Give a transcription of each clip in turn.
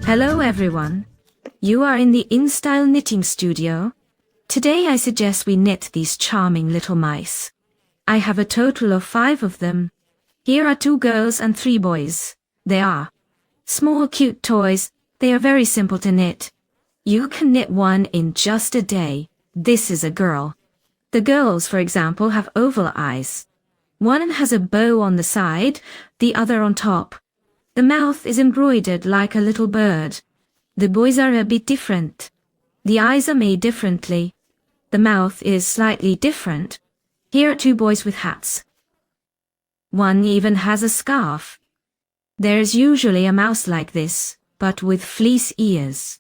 Hello everyone. You are in the InStyle Knitting Studio. Today I suggest we knit these charming little mice. I have a total of 5 of them. Here are 2 girls and 3 boys. They are small cute toys. They are very simple to knit. You can knit one in just a day. This is a girl. The girls, for example, have oval eyes. One has a bow on the side, the other on top. The mouth is embroidered like a little bird. The boys are a bit different. The eyes are made differently. The mouth is slightly different. Here are 2 boys with hats. One even has a scarf. There's usually a mouse like this, but with fleece ears.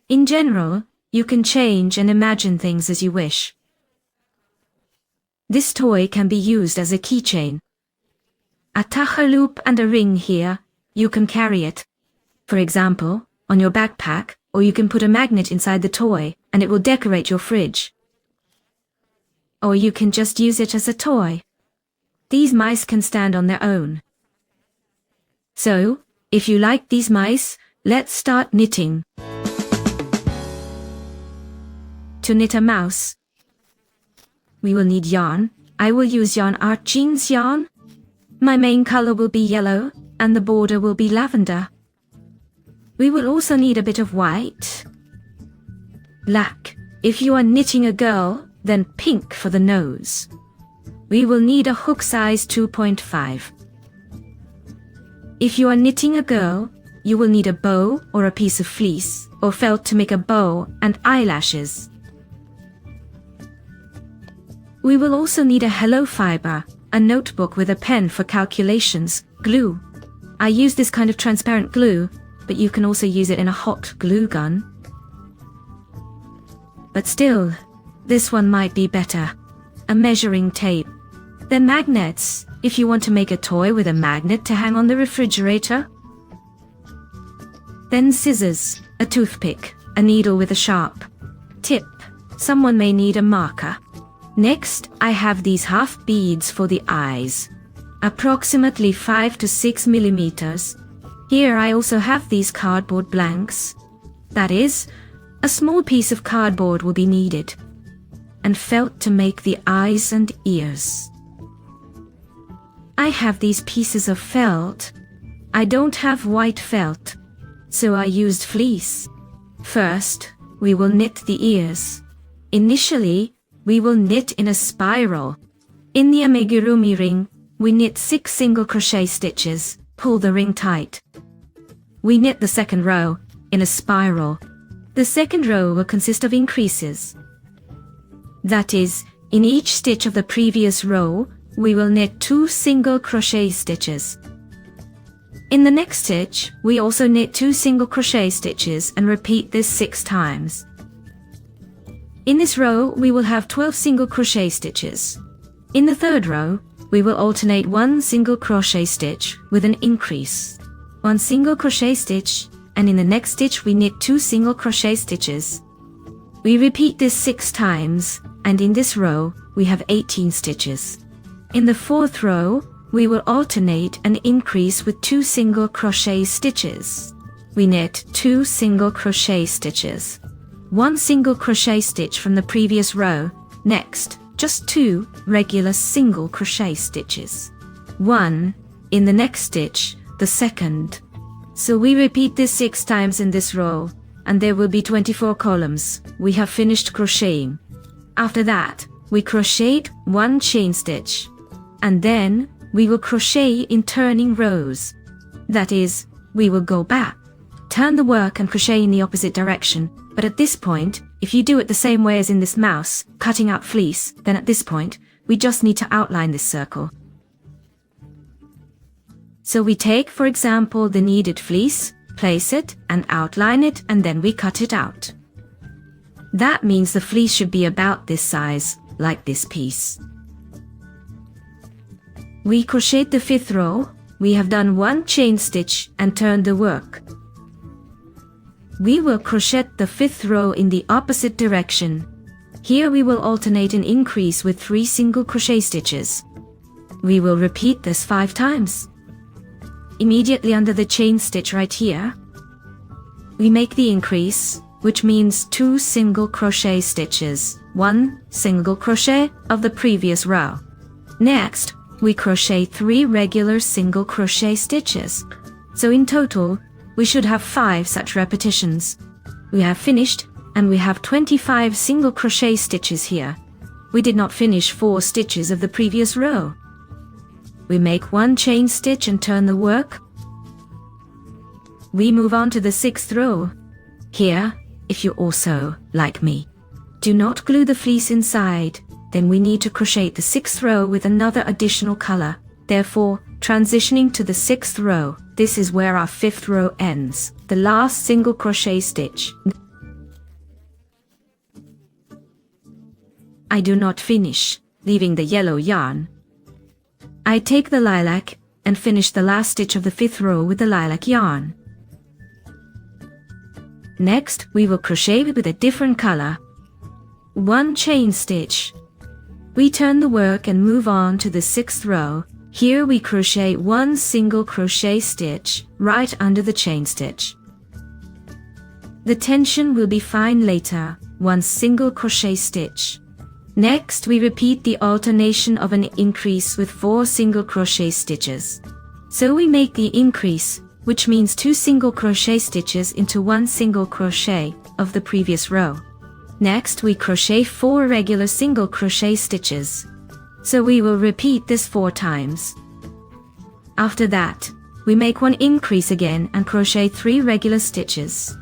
In general, you can change and imagine things as you wish. This toy can be used as a keychain. Attach a loop and a ring here. You can carry it, for example, on your backpack, or you can put a magnet inside the toy and it will decorate your fridge. Or you can just use it as a toy. These mice can stand on their own. So, if you like these mice, let's start knitting. To knit a mouse, we will need yarn. I will use yarn art jeans yarn. My main color will be yellow, and the border will be lavender. We will also need a bit of white, black. If you are knitting a girl, then pink for the nose. We will need a hook size 2.5. If you are knitting a girl, you will need a bow or a piece of fleece or felt to make a bow and eyelashes. We will also need a hello fiber, a notebook with a pen for calculations, glue. I use this kind of transparent glue, but you can also use it in a hot glue gun. But still, this one might be better. A measuring tape. Then magnets, if you want to make a toy with a magnet to hang on the refrigerator. Then scissors, a toothpick, a needle with a sharp tip. Someone may need a marker. Next, I have these half beads for the eyes. Approximately 5 to 6 millimeters. Here I also have these cardboard blanks. That is, a small piece of cardboard will be needed. And felt to make the eyes and ears. I have these pieces of felt. I don't have white felt, so I used fleece. First, we will knit the ears. Initially, we will knit in a spiral. In the amigurumi ring, we knit 6 single crochet stitches, pull the ring tight. We knit the second row, in a spiral. The second row will consist of increases. That is, in each stitch of the previous row, we will knit 2 single crochet stitches. In the next stitch, we also knit 2 single crochet stitches and repeat this 6 times. In this row, we will have 12 single crochet stitches. In the third row, we will alternate 1 single crochet stitch with an increase. 1 single crochet stitch, and in the next stitch we knit 2 single crochet stitches. We repeat this 6 times, and in this row, we have 18 stitches. In the fourth row, we will alternate an increase with 2 single crochet stitches. We knit 2 single crochet stitches. 1 single crochet stitch from the previous row. Next, just 2 regular single crochet stitches. 1 in the next stitch, the second. So we repeat this 6 times in this row, and there will be 24 columns. We have finished crocheting. After that, we crochet 1 chain stitch, and then we will crochet in turning rows. That is, we will go back, turn the work and crochet in the opposite direction. But at this point, if you do it the same way as in this mouse, cutting out fleece, then at this point, we just need to outline this circle. So we take, for example, the needed fleece, place it, and outline it, and then we cut it out. That means the fleece should be about this size, like this piece. We crochet the 5th row. We have done 1 chain stitch and turned the work. We will crochet the 5th row in the opposite direction. Here we will alternate an increase with 3 single crochet stitches. We will repeat this 5 times. Immediately under the chain stitch right here, we make the increase, which means 2 single crochet stitches, 1 single crochet of the previous row. Next, we crochet 3 regular single crochet stitches. So in total, we should have 5 such repetitions. We have finished, and we have 25 single crochet stitches here. We did not finish 4 stitches of the previous row. We make 1 chain stitch and turn the work. We move on to the 6th row. Here, if you also, like me, do not glue the fleece inside, then we need to crochet the 6th row with another additional color. Therefore, transitioning to the 6th row, this is where our 5th row ends, the last single crochet stitch. I do not finish, leaving the yellow yarn. I take the lilac and finish the last stitch of the 5th row with the lilac yarn. Next, we will crochet with a different color. 1 chain stitch. We turn the work and move on to the 6th row. Here we crochet 1 single crochet stitch right under the chain stitch. The tension will be fine later, 1 single crochet stitch. Next, we repeat the alternation of an increase with 4 single crochet stitches. So we make the increase, which means 2 single crochet stitches into 1 single crochet of the previous row. Next, we crochet 4 regular single crochet stitches. So we will repeat this 4 times. After that, we make 1 increase again and crochet 3 regular stitches.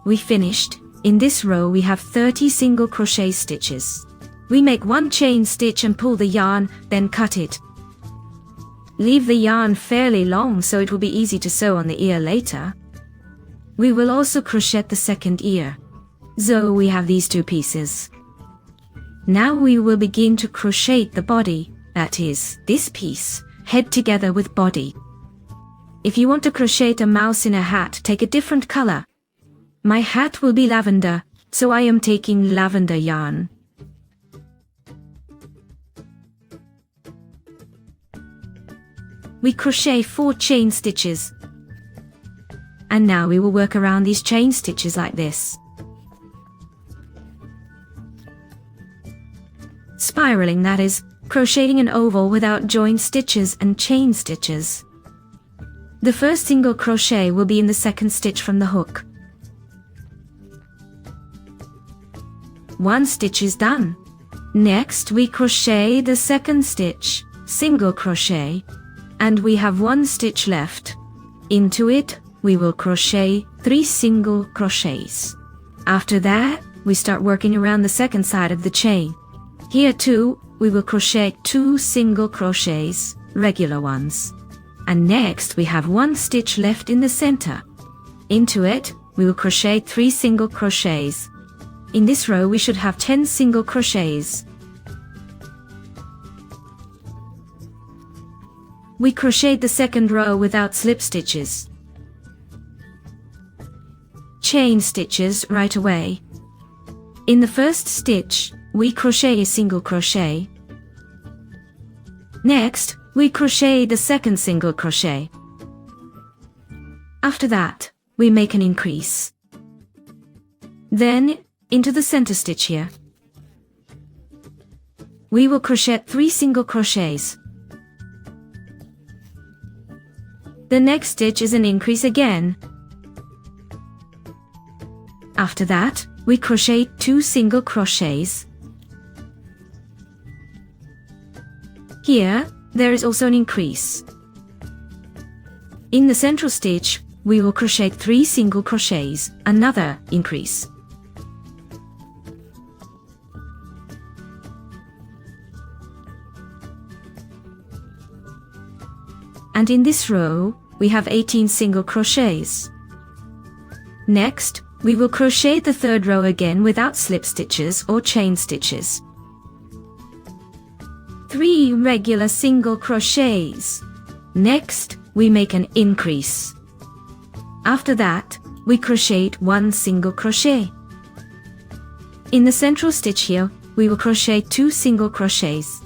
We finished. In this row we have 30 single crochet stitches. We make 1 chain stitch and pull the yarn, then cut it. Leave the yarn fairly long so it will be easy to sew on the ear later. We will also crochet the 2nd ear. So we have these 2 pieces. Now we will begin to crochet the body, that is, this piece, head together with body. If you want to crochet a mouse in a hat, take a different color. My hat will be lavender, so I am taking lavender yarn. We crochet 4 chain stitches. And now we will work around these chain stitches like this. Spiraling, that is, crocheting an oval without joined stitches and chain stitches. The first single crochet will be in the 2nd stitch from the hook. 1 stitch is done. Next, we crochet the 2nd stitch, single crochet, and we have 1 stitch left. Into it, we will crochet 3 single crochets. After that, we start working around the 2nd side of the chain. Here too, we will crochet 2 single crochets, regular ones. And next, we have 1 stitch left in the center. Into it, we will crochet 3 single crochets. In this row we should have 10 single crochets. We crochet the 2nd row without slip stitches. Chain stitches right away. In the 1st stitch, we crochet a single crochet. Next, we crochet the 2nd single crochet. After that, we make an increase. Then, into the center stitch here, we will crochet 3 single crochets. The next stitch is an increase again. After that, we crochet 2 single crochets. Here, there is also an increase. In the central stitch, we will crochet 3 single crochets, another increase. And in this row, we have 18 single crochets. Next, we will crochet the 3rd row again without slip stitches or chain stitches. 3 regular single crochets. Next, we make an increase. After that, we crochet 1 single crochet. In the central stitch here, we will crochet 2 single crochets.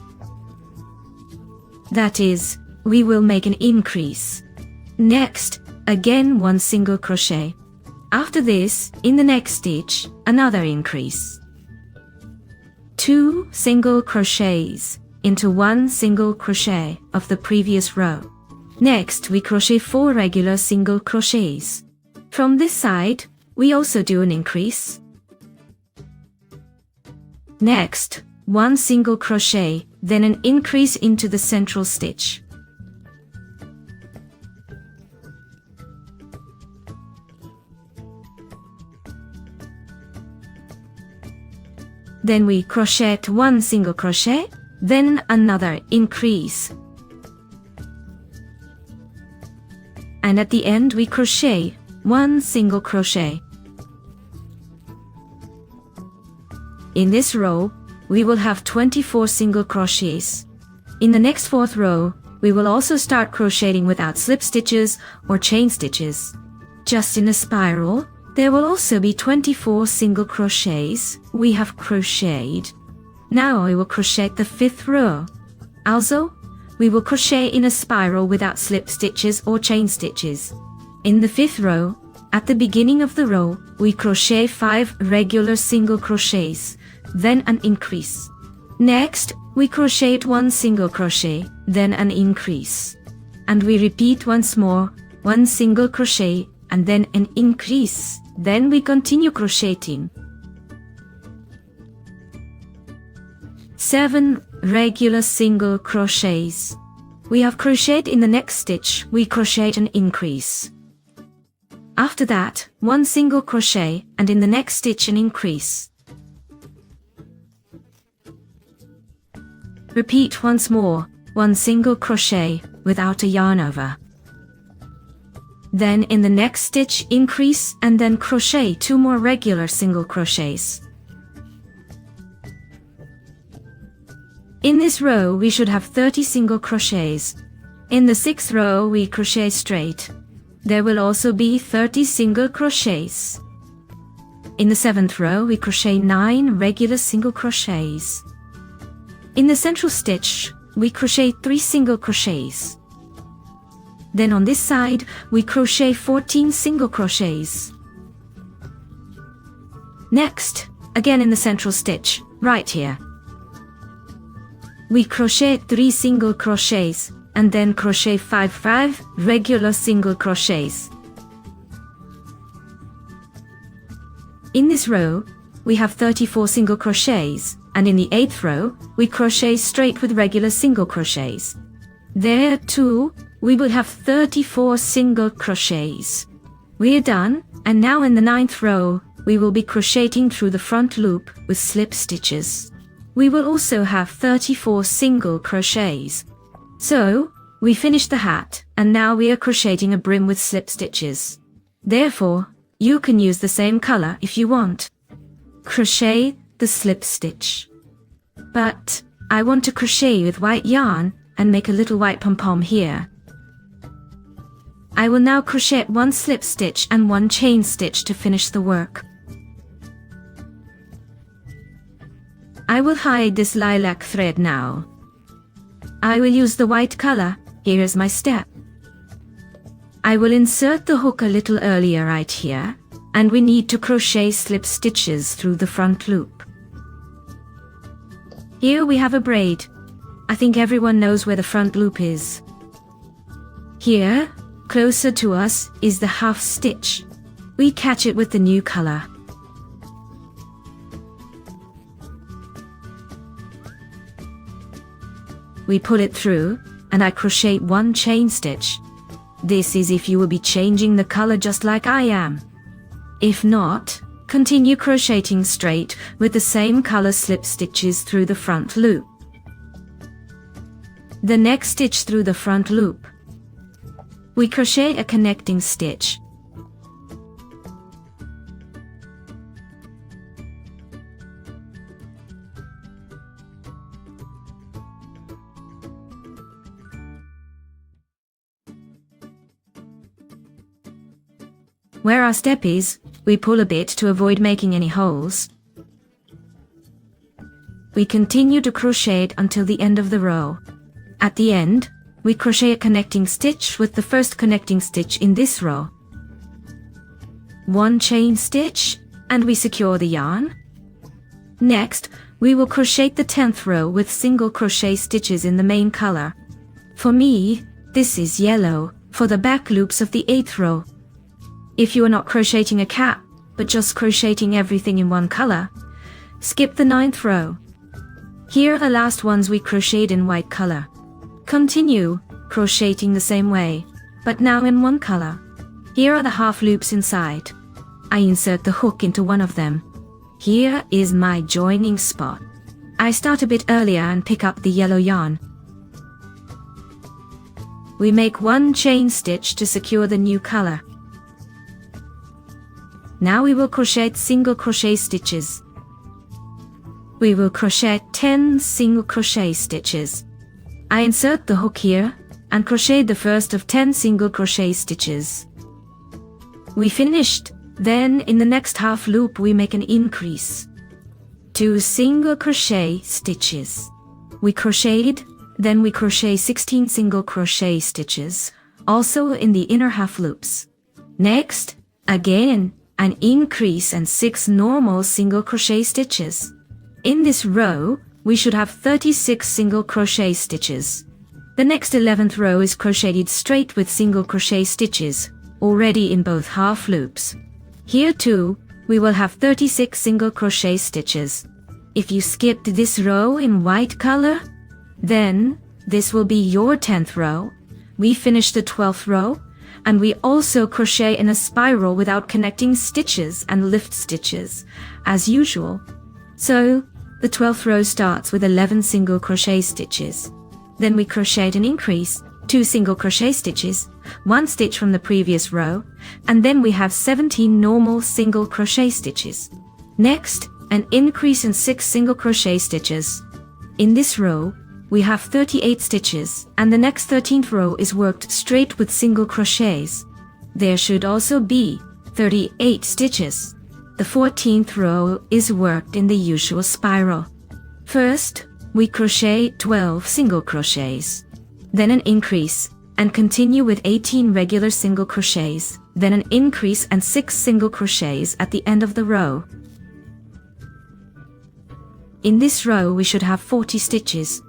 That is, we will make an increase. Next, again 1 single crochet. After this, in the next stitch, another increase. 2 single crochets into 1 single crochet of the previous row. Next, we crochet 4 regular single crochets. From this side, we also do an increase. Next, 1 single crochet, then an increase into the central stitch. Then we crochet 1 single crochet, then another increase. And at the end we crochet 1 single crochet. In this row, we will have 24 single crochets. In the next 4th row, we will also start crocheting without slip stitches or chain stitches. Just in a spiral, there will also be 24 single crochets we have crocheted. Now we will crochet the 5th row. Also, we will crochet in a spiral without slip stitches or chain stitches. In the 5th row, at the beginning of the row, we crochet 5 regular single crochets, then an increase. Next, we crochet 1 single crochet, then an increase. And we repeat once more, 1 single crochet, and then an increase. Then we continue crocheting. 7 regular single crochets. We have crocheted in the next stitch, we crochet an increase. After that, 1 single crochet, and in the next stitch an increase. Repeat once more, 1 single crochet without a yarn over. Then in the next stitch increase and then crochet 2 more regular single crochets. In this row we should have 30 single crochets. In the 6th row we crochet straight. There will also be 30 single crochets. In the 7th row we crochet 9 regular single crochets. In the central stitch we crochet 3 single crochets. Then on this side, we crochet 14 single crochets. Next, again in the central stitch, right here. We crochet 3 single crochets, and then crochet 5 regular single crochets. In this row, we have 34 single crochets, and in the 8th row, we crochet straight with regular single crochets. There too, we will have 34 single crochets. We are done, and now in the 9th row, we will be crocheting through the front loop with slip stitches. We will also have 34 single crochets. So, we finished the hat, and now we are crocheting a brim with slip stitches. Therefore, you can use the same color if you want. Crochet the slip stitch. But, I want to crochet with white yarn and make a little white pom-pom here. I will now crochet 1 slip stitch and 1 chain stitch to finish the work. I will hide this lilac thread now. I will use the white color. Here is my step. I will insert the hook a little earlier right here, and we need to crochet slip stitches through the front loop. Here we have a braid. I think everyone knows where the front loop is. Here, closer to us, is the half stitch. We catch it with the new color. We pull it through, and I crochet 1 chain stitch. This is if you will be changing the color just like I am. If not, continue crocheting straight with the same color slip stitches through the front loop. The next stitch through the front loop. We crochet a connecting stitch. Where our step is, we pull a bit to avoid making any holes. We continue to crochet it until the end of the row. At the end, we crochet a connecting stitch with the first connecting stitch in this row. 1 chain stitch, and we secure the yarn. Next, we will crochet the 10th row with single crochet stitches in the main color. For me, this is yellow, for the back loops of the 8th row. If you are not crocheting a cap, but just crocheting everything in one color, skip the 9th row. Here are the last ones we crocheted in white color. Continue crocheting the same way, but now in one color. Here are the half loops inside. I insert the hook into one of them. Here is my joining spot. I start a bit earlier and pick up the yellow yarn. We make 1 chain stitch to secure the new color. Now we will crochet single crochet stitches. We will crochet 10 single crochet stitches. I insert the hook here and crochet the first of 10 single crochet stitches. We finished. Then in the next half loop we make an increase. 2 single crochet stitches. We crocheted, then we crochet 16 single crochet stitches, also in the inner half loops. Next, again, an increase and 6 normal single crochet stitches. In this row, we should have 36 single crochet stitches. The next 11th row is crocheted straight with single crochet stitches, already in both half loops. Here too, we will have 36 single crochet stitches. If you skipped this row in white color, then this will be your 10th row. We finish the 12th row, and we also crochet in a spiral without connecting stitches and lift stitches, as usual. So, the 12th row starts with 11 single crochet stitches. Then we crochet an increase, 2 single crochet stitches, 1 stitch from the previous row, and then we have 17 normal single crochet stitches. Next, an increase in 6 single crochet stitches. In this row, we have 38 stitches, and the next 13th row is worked straight with single crochets. There should also be 38 stitches. The 14th row is worked in the usual spiral. First, we crochet 12 single crochets, then an increase, and continue with 18 regular single crochets, then an increase and 6 single crochets at the end of the row. In this row we should have 40 stitches.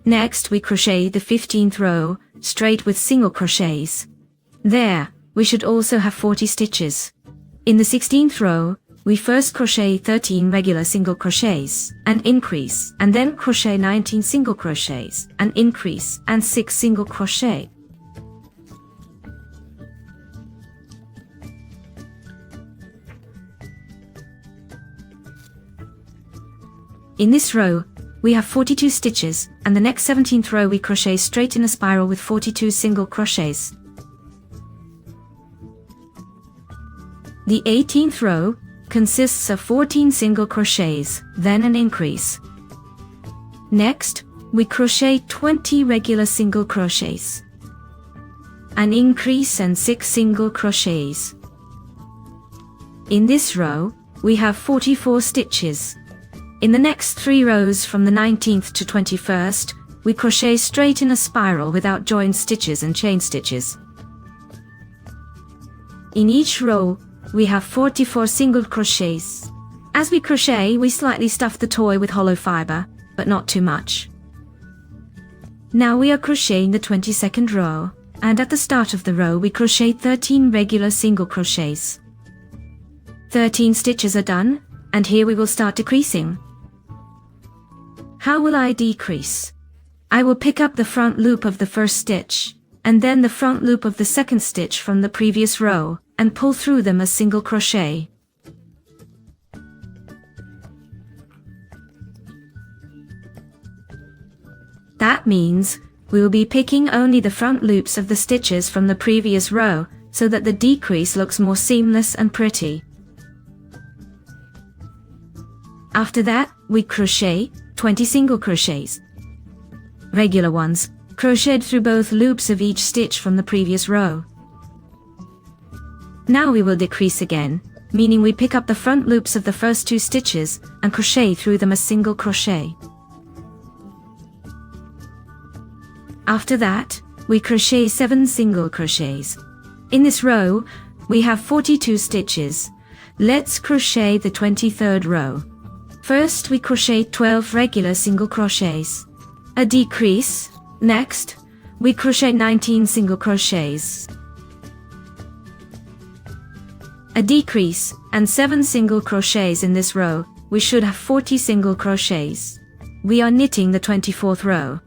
Next we crochet the 15th row, straight with single crochets. There, we should also have 40 stitches. In the 16th row, we first crochet 13 regular single crochets, and increase, and then crochet 19 single crochets, and increase, and 6 single crochet. In this row, we have 42 stitches, and the next 17th row we crochet straight in a spiral with 42 single crochets. The 18th row consists of 14 single crochets, then an increase. Next, we crochet 20 regular single crochets, an increase and 6 single crochets. In this row, we have 44 stitches. In the next 3 rows from the 19th to 21st, we crochet straight in a spiral without joined stitches and chain stitches. In each row, we have 44 single crochets. As we crochet, we slightly stuff the toy with hollow fiber, but not too much. Now we are crocheting the 22nd row, and at the start of the row we crochet 13 regular single crochets. 13 stitches are done, and here we will start decreasing. How will I decrease? I will pick up the front loop of the first stitch, and then the front loop of the second stitch from the previous row, and pull through them a single crochet. That means we will be picking only the front loops of the stitches from the previous row, so that the decrease looks more seamless and pretty. After that, we crochet 20 single crochets. Regular ones, crocheted through both loops of each stitch from the previous row. Now we will decrease again, meaning we pick up the front loops of the first 2 stitches and crochet through them a single crochet. After that, we crochet 7 single crochets. In this row, we have 42 stitches. Let's crochet the 23rd row. First, we crochet 12 regular single crochets. A decrease. Next, we crochet 19 single crochets. A decrease, and 7 single crochets in this row. We should have 40 single crochets. We are knitting the 24th row.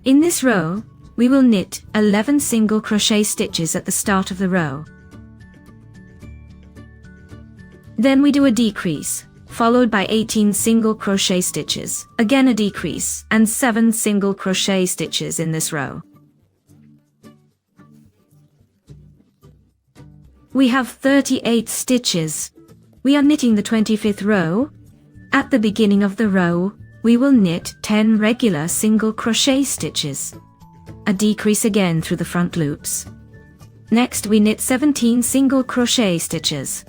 In this row, we will knit 11 single crochet stitches at the start of the row. Then we do a decrease, followed by 18 single crochet stitches, again a decrease, and 7 single crochet stitches in this row. We have 38 stitches. We are knitting the 25th row. At the beginning of the row, we will knit 10 regular single crochet stitches. A decrease again through the front loops. Next, we knit 17 single crochet stitches.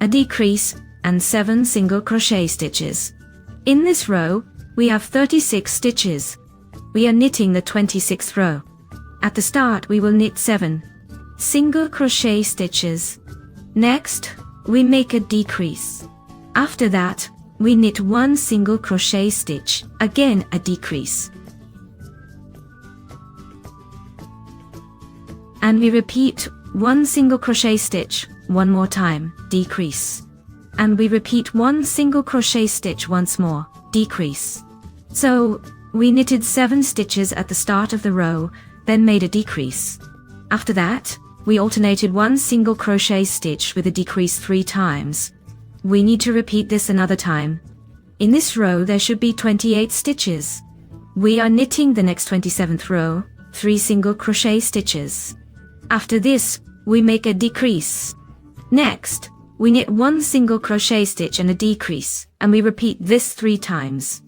A decrease, and 7 single crochet stitches. In this row, we have 36 stitches. We are knitting the 26th row. At the start, we will knit 7 single crochet stitches. Next, we make a decrease. After that, we knit 1 single crochet stitch, again a decrease. And we repeat 1 single crochet stitch, one more time, decrease. And we repeat 1 single crochet stitch once more, decrease. So, we knitted 7 stitches at the start of the row, then made a decrease. After that, we alternated 1 single crochet stitch with a decrease 3 times. We need to repeat this another time. In this row there should be 28 stitches. We are knitting the next 27th row, 3 single crochet stitches. After this, we make a decrease. Next, we knit 1 single crochet stitch and a decrease, and we repeat this 3 times.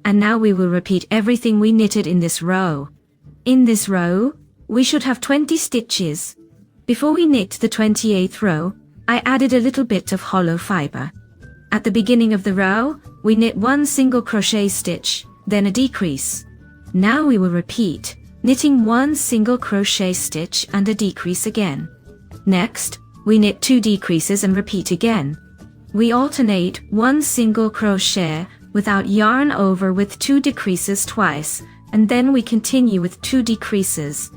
And now we will repeat everything we knitted in this row. In this row, we should have 20 stitches. Before we knit the 28th row, I added a little bit of hollow fiber. At the beginning of the row, we knit 1 single crochet stitch, then a decrease. Now we will repeat, knitting 1 single crochet stitch and a decrease again. Next, we knit 2 decreases and repeat again. We alternate 1 single crochet without yarn over with 2 decreases twice, and then we continue with 2 decreases.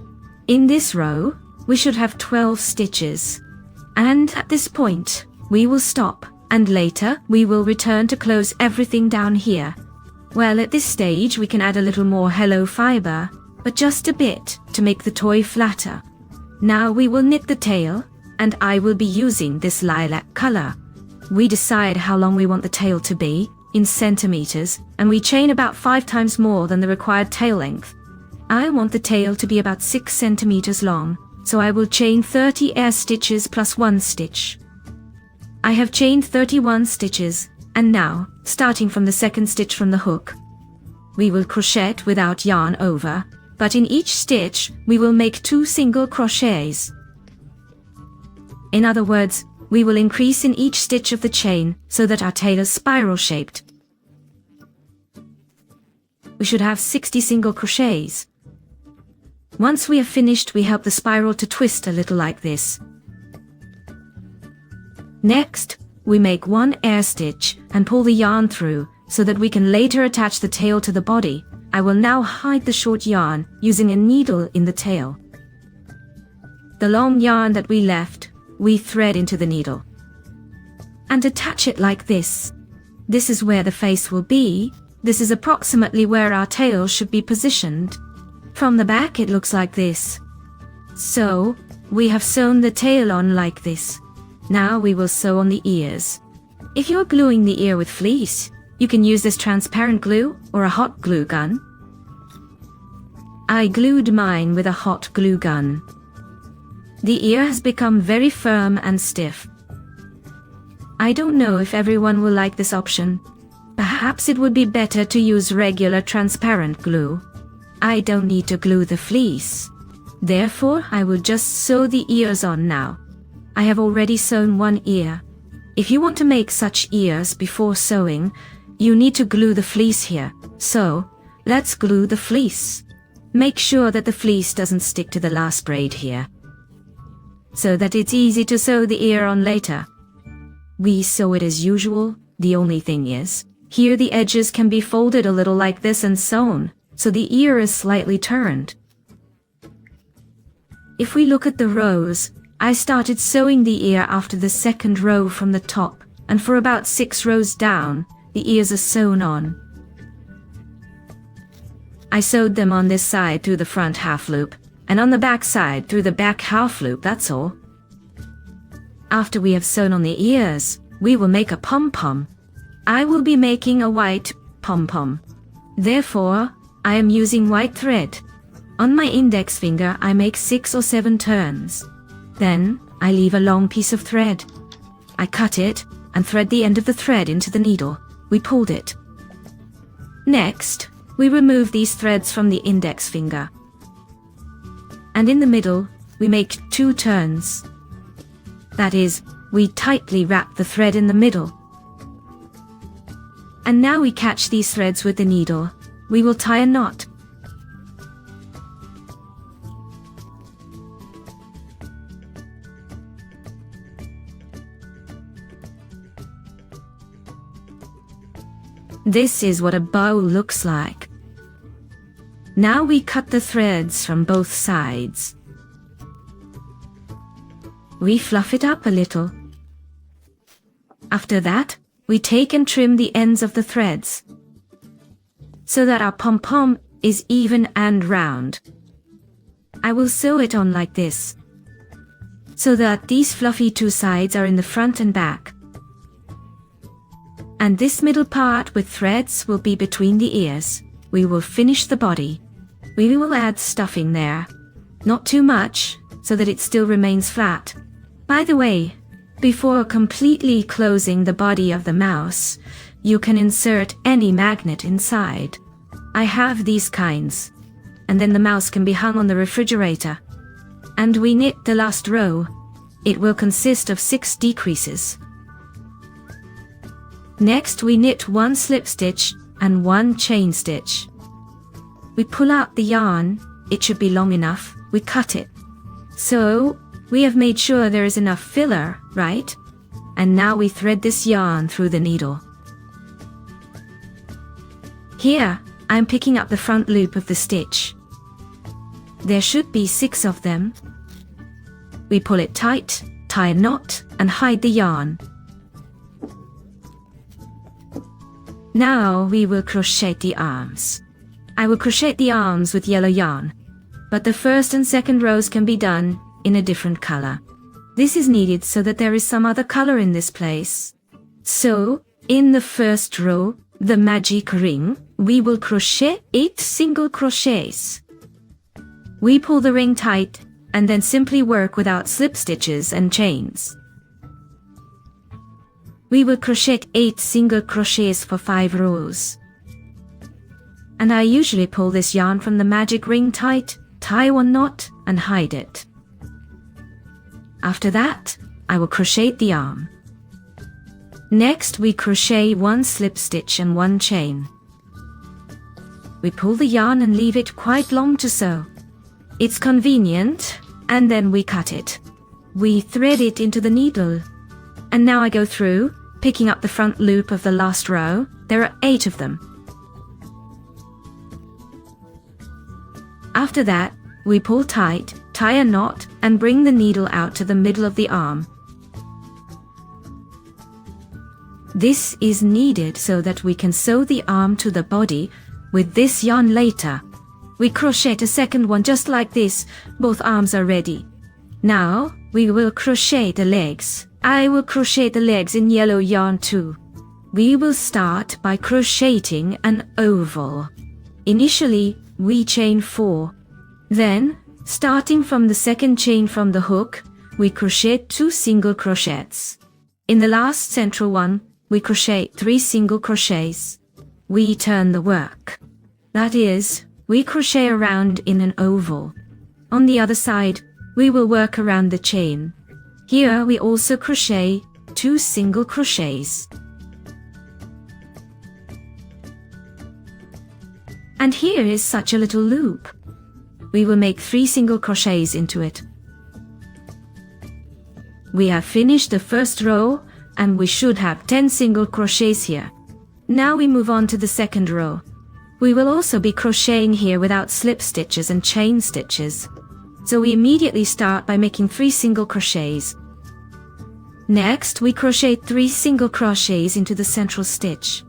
In this row, we should have 12 stitches. And at this point, we will stop, and later we will return to close everything down here. Well, at this stage we can add a little more hollow fiber, but just a bit, to make the toy flatter. Now we will knit the tail, and I will be using this lilac color. We decide how long we want the tail to be, in centimeters, and we chain about 5 times more than the required tail length. I want the tail to be about 6 centimeters long, so I will chain 30 air stitches plus 1 stitch. I have chained 31 stitches, and now, starting from the 2nd stitch from the hook, we will crochet without yarn over, but in each stitch, we will make 2 single crochets. In other words, we will increase in each stitch of the chain so that our tail is spiral shaped. We should have 60 single crochets. Once we have finished, we help the spiral to twist a little like this. Next, we make 1 air stitch and pull the yarn through so that we can later attach the tail to the body. I will now hide the short yarn using a needle in the tail. The long yarn that we left, we thread into the needle and attach it like this. This is where the face will be. This is approximately where our tail should be positioned. From the back it looks like this. So, we have sewn the tail on like this. Now we will sew on the ears. If you're gluing the ear with fleece, you can use this transparent glue or a hot glue gun. I glued mine with a hot glue gun. The ear has become very firm and stiff. I don't know if everyone will like this option. Perhaps it would be better to use regular transparent glue. I don't need to glue the fleece. Therefore, I will just sew the ears on now. I have already sewn 1 ear. If you want to make such ears before sewing, you need to glue the fleece here. So, let's glue the fleece. Make sure that the fleece doesn't stick to the last braid here, so that it's easy to sew the ear on later. We sew it as usual. The only thing is, here the edges can be folded a little like this and sewn, so the ear is slightly turned. If we look at the rows, I started sewing the ear after the second row from the top, and for about 6 rows down, the ears are sewn on. I sewed them on this side through the front half loop, and on the back side through the back half loop, that's all. After we have sewn on the ears, we will make a pom-pom. I will be making a white pom-pom. Therefore, I am using white thread. On my index finger, I make 6 or 7 turns. Then, I leave a long piece of thread. I cut it, and thread the end of the thread into the needle. We pulled it. Next, we remove these threads from the index finger. And in the middle, we make 2 turns. That is, we tightly wrap the thread in the middle. And now we catch these threads with the needle. We will tie a knot. This is what a bow looks like. Now we cut the threads from both sides. We fluff it up a little. After that, we take and trim the ends of the threads, so that our pom-pom is even and round. I will sew it on like this, so that these fluffy 2 sides are in the front and back. And this middle part with threads will be between the ears. We will finish the body. We will add stuffing there. Not too much, so that it still remains flat. By the way, before completely closing the body of the mouse, you can insert any magnet inside. I have these kinds. And then the mouse can be hung on the refrigerator. And we knit the last row. It will consist of 6 decreases. Next we knit 1 slip stitch and 1 chain stitch. We pull out the yarn. It should be long enough. We cut it. So, we have made sure there is enough filler, right? And now we thread this yarn through the needle. Here, I'm picking up the front loop of the stitch. There should be 6 of them. We pull it tight, tie a knot, and hide the yarn. Now we will crochet the arms. I will crochet the arms with yellow yarn, but the first and second rows can be done in a different color. This is needed so that there is some other color in this place. So, in the first row, the magic ring, we will crochet 8 single crochets. We pull the ring tight and then simply work without slip stitches and chains. We will crochet 8 single crochets for 5 rows. And I usually pull this yarn from the magic ring tight, tie 1 knot, and hide it. After that, I will crochet the arm. Next, we crochet 1 slip stitch and 1 chain. We pull the yarn and leave it quite long to sew. It's convenient, and then we cut it. We thread it into the needle. And now I go through, picking up the front loop of the last row. There are 8 of them. After that, we pull tight, tie a knot, and bring the needle out to the middle of the arm. This is needed so that we can sew the arm to the body with this yarn later. We crochet a second one just like this. Both arms are ready. Now, we will crochet the legs. I will crochet the legs in yellow yarn too. We will start by crocheting an oval. Initially, we chain 4. Then, starting from the second chain from the hook, we crochet 2 single crochets. In the last central one, we crochet 3 single crochets. We turn the work. That is, we crochet around in an oval. On the other side, we will work around the chain. Here we also crochet 2 single crochets. And here is such a little loop. We will make 3 single crochets into it. We have finished the first row, and we should have 10 single crochets here. Now we move on to the second row. We will also be crocheting here without slip stitches and chain stitches. So we immediately start by making 3 single crochets. Next, we crochet 3 single crochets into the central stitch.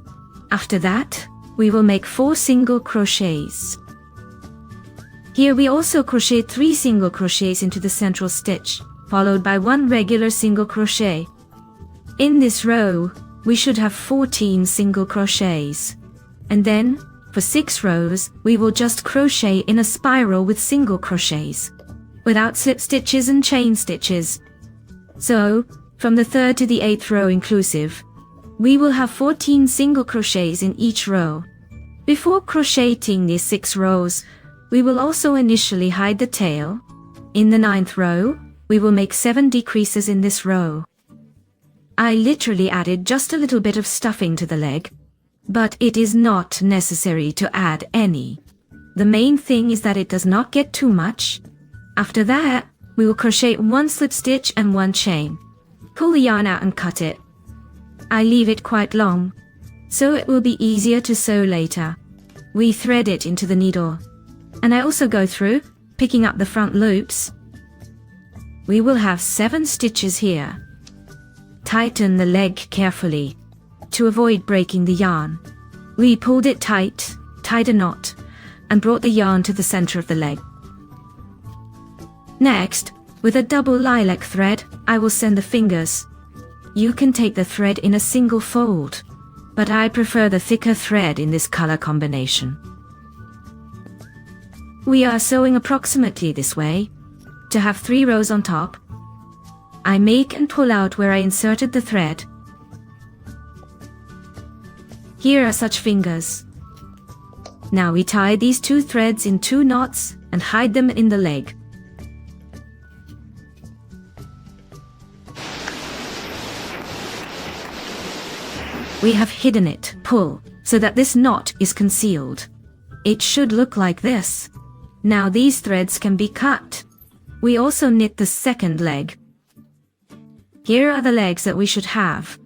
After that, we will make 4 single crochets. Here we also crochet 3 single crochets into the central stitch, followed by 1 regular single crochet. In this row, we should have 14 single crochets. And then, for 6 rows, we will just crochet in a spiral with single crochets, without slip stitches and chain stitches. So, from the 3rd to the 8th row inclusive, we will have 14 single crochets in each row. Before crocheting these 6 rows, we will also initially hide the tail. In the 9th row, we will make 7 decreases in this row. I literally added just a little bit of stuffing to the leg, but it is not necessary to add any. The main thing is that it does not get too much. After that, we will crochet 1 slip stitch and 1 chain. Pull the yarn out and cut it. I leave it quite long, so it will be easier to sew later. We thread it into the needle, and I also go through, picking up the front loops. We will have 7 stitches here. Tighten the leg carefully, to avoid breaking the yarn. We pulled it tight, tied a knot, and brought the yarn to the center of the leg. Next, with a double lilac thread, I will send the fingers. You can take the thread in a single fold, but I prefer the thicker thread in this color combination. We are sewing approximately this way, to have 3 rows on top. I make and pull out where I inserted the thread. Here are such fingers. Now we tie these 2 threads in 2 knots and hide them in the leg. We have hidden it, pull, so that this knot is concealed. It should look like this. Now these threads can be cut. We also knit the second leg. Here are the legs that we should have.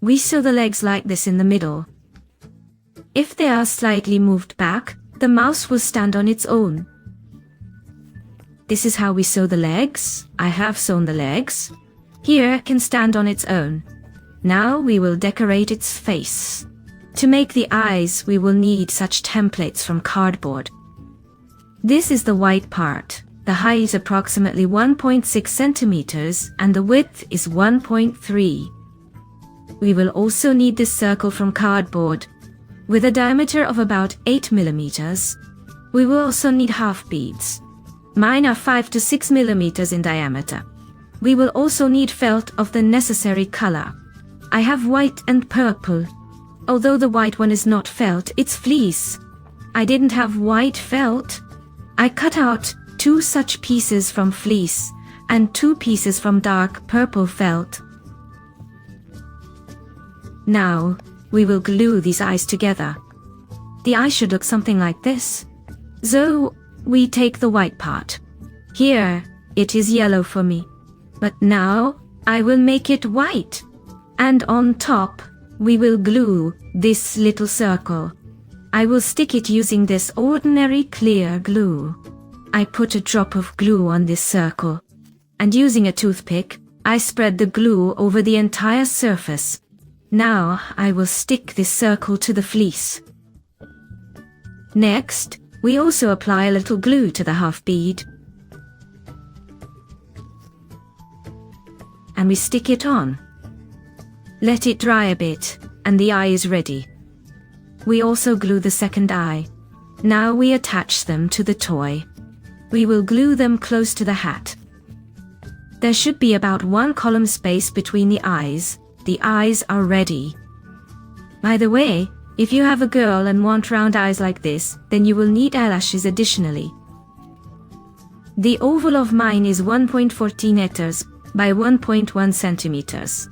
We sew the legs like this in the middle. If they are slightly moved back, the mouse will stand on its own. This is how we sew the legs. I have sewn the legs. Here it can stand on its own. Now we will decorate its face. To make the eyes, we will need such templates from cardboard. This is the white part. The height is approximately 1.6 centimeters and the width is 1.3. We will also need this circle from cardboard, with a diameter of about 8 millimeters. We will also need half beads. Mine are 5 to 6 millimeters in diameter. We will also need felt of the necessary color. I have white and purple. Although the white one is not felt, it's fleece. I didn't have white felt. I cut out 2 such pieces from fleece and 2 pieces from dark purple felt. Now, we will glue these eyes together. The eye should look something like this. So, we take the white part. Here, it is yellow for me. But now, I will make it white. And on top, we will glue this little circle. I will stick it using this ordinary clear glue. I put a drop of glue on this circle. And using a toothpick, I spread the glue over the entire surface. Now, I will stick this circle to the fleece. Next, we also apply a little glue to the half bead. And we stick it on. Let it dry a bit, and the eye is ready. We also glue the second eye. Now we attach them to the toy. We will glue them close to the hat. There should be about 1 column space between the eyes. The eyes are ready. By the way, if you have a girl and want round eyes like this, then you will need eyelashes additionally. The oval of mine is 1.14 meters by 1.1 centimeters.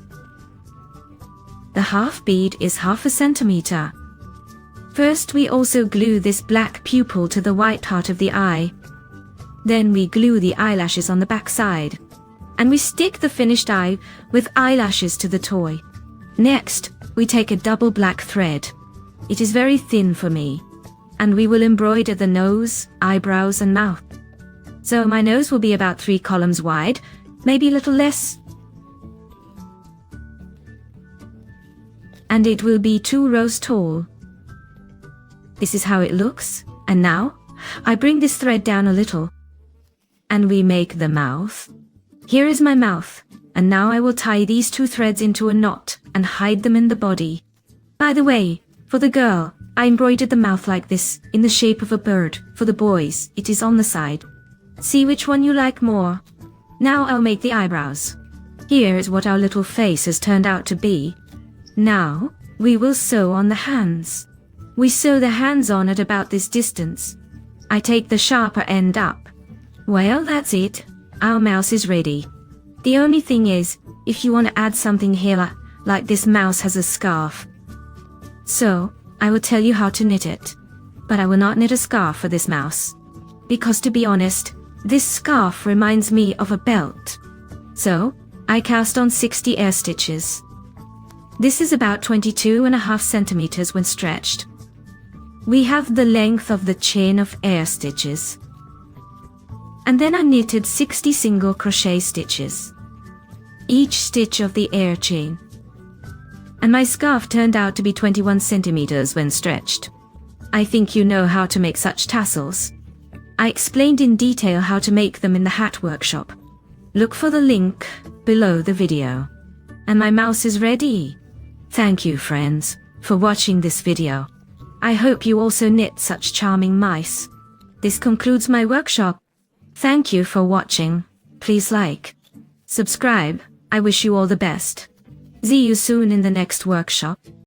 The half bead is 0.5 centimeter. First we also glue this black pupil to the white part of the eye. Then we glue the eyelashes on the back side. And we stick the finished eye with eyelashes to the toy. Next, we take a double black thread. It is very thin for me. And we will embroider the nose, eyebrows and mouth. So my nose will be about 3 columns wide, maybe a little less. And it will be 2 rows tall. This is how it looks. And now, I bring this thread down a little. And we make the mouth. Here is my mouth. And now I will tie these 2 threads into a knot and hide them in the body. By the way, for the girl, I embroidered the mouth like this, in the shape of a bird. For the boys, it is on the side. See which one you like more. Now I'll make the eyebrows. Here is what our little face has turned out to be. Now, we will sew on the hands. We sew the hands on at about this distance. I take the sharper end up. Well, that's it. Our mouse is ready. The only thing is, if you want to add something here, like this mouse has a scarf. So, I will tell you how to knit it. But I will not knit a scarf for this mouse. Because to be honest, this scarf reminds me of a belt. So, I cast on 60 air stitches. This is about 22.5 centimeters when stretched. We have the length of the chain of air stitches. And then I knitted 60 single crochet stitches. Each stitch of the air chain. And my scarf turned out to be 21 centimeters when stretched. I think you know how to make such tassels. I explained in detail how to make them in the hat workshop. Look for the link below the video. And my mouse is ready. Thank you, friends, for watching this video. I hope you also knit such charming mice. This concludes my workshop. Thank you for watching. Please like, subscribe. I wish you all the best. See you soon in the next workshop.